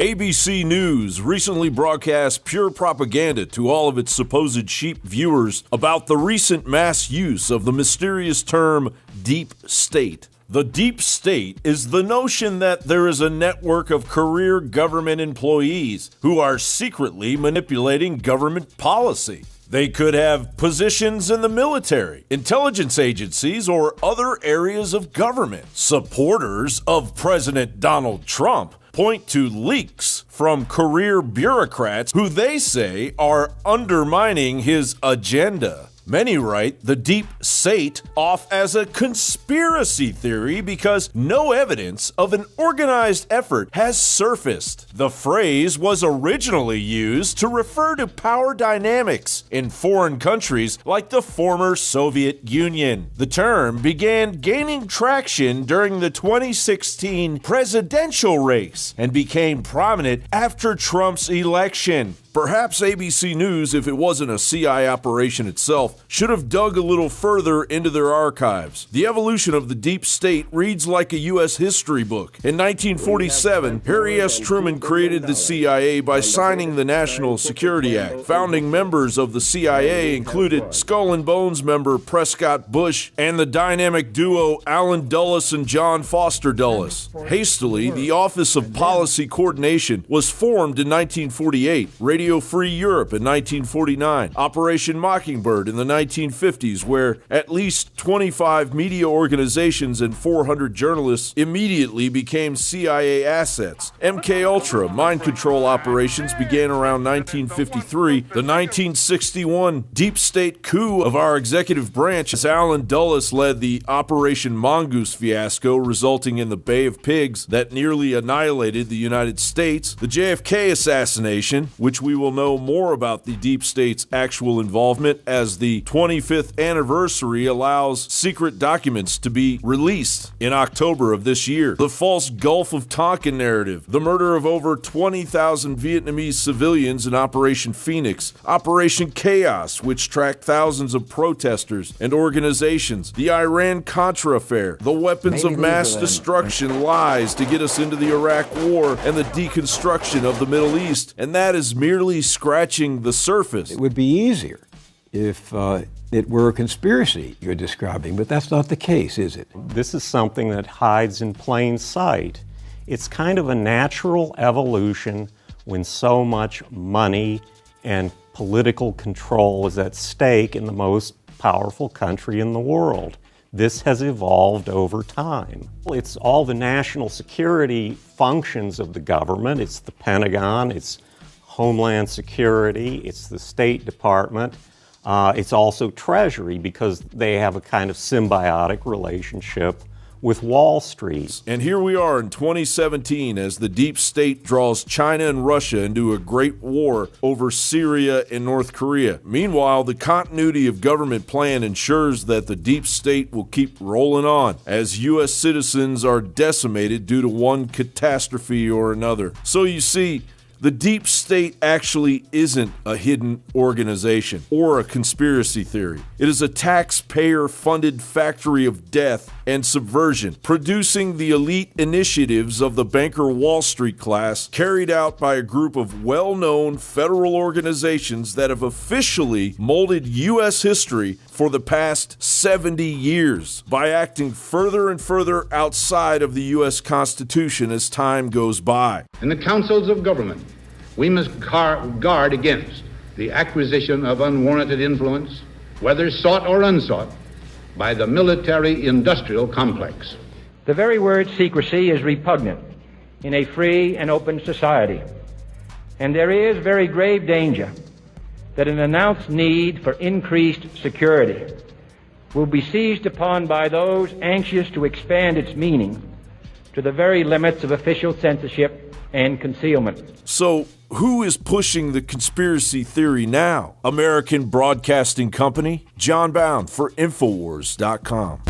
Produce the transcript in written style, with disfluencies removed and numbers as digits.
ABC News recently broadcast pure propaganda to all of its supposed sheep viewers about the recent mass use of the mysterious term deep state. The deep state is the notion that there is a network of career government employees who are secretly manipulating government policy. They could have positions in the military, intelligence agencies, or other areas of government. Supporters of President Donald Trump point to leaks from career bureaucrats who they say are undermining his agenda. Many write the deep state off as a conspiracy theory because no evidence of an organized effort has surfaced. The phrase was originally used to refer to power dynamics in foreign countries like the former Soviet Union. The term began gaining traction during the 2016 presidential race and became prominent after Trump's election. Perhaps ABC News, if it wasn't a CIA operation itself, should have dug a little further into their archives. The evolution of the deep state reads like a U.S. history book. In 1947, Harry S. Truman created the CIA by signing the National Security Act. Founding members of the CIA included Skull and Bones member Prescott Bush and the dynamic duo Allen Dulles and John Foster Dulles. Hastily, the Office of Policy Coordination was formed in 1948. Radio Free Europe in 1949, Operation Mockingbird in the 1950s, where at least 25 media organizations and 400 journalists immediately became CIA assets. MKUltra mind control operations began around 1953. The 1961 deep state coup of our executive branch, as Allen Dulles led the Operation Mongoose fiasco, resulting in the Bay of Pigs that nearly annihilated the United States. The JFK assassination, which we will know more about the deep state's actual involvement as the 25th anniversary allows secret documents to be released in October of this year. The false Gulf of Tonkin narrative, the murder of over 20,000 Vietnamese civilians in Operation Phoenix, Operation Chaos, which tracked thousands of protesters and organizations, the Iran-Contra affair, the weapons of mass destruction lies to get us into the Iraq War, and the deconstruction of the Middle East, and that is merely scratching the surface. It would be easier if it were a conspiracy you're describing, but that's not the case, is it? This is something that hides in plain sight. It's kind of a natural evolution when so much money and political control is at stake in the most powerful country in the world. This has evolved over time. It's all the national security functions of the government. It's the Pentagon, it's Homeland Security, it's the State Department, it's also Treasury because they have a kind of symbiotic relationship with Wall Street. And here we are in 2017 as the deep state draws China and Russia into a great war over Syria and North Korea. Meanwhile, the continuity of government plan ensures that the deep state will keep rolling on as U.S. citizens are decimated due to one catastrophe or another. So you see, the deep state actually isn't a hidden organization or a conspiracy theory. It is a taxpayer-funded factory of death and subversion, producing the elite initiatives of the banker Wall Street class carried out by a group of well-known federal organizations that have officially molded U.S. history for the past 70 years by acting further and further outside of the U.S. Constitution as time goes by. In the councils of government, we must guard against the acquisition of unwarranted influence, whether sought or unsought, by the military-industrial complex. The very word secrecy is repugnant in a free and open society, and there is very grave danger that an announced need for increased security will be seized upon by those anxious to expand its meaning to the very limits of official censorship and concealment. So, who is pushing the conspiracy theory now? American Broadcasting Company? John Bound for Infowars.com.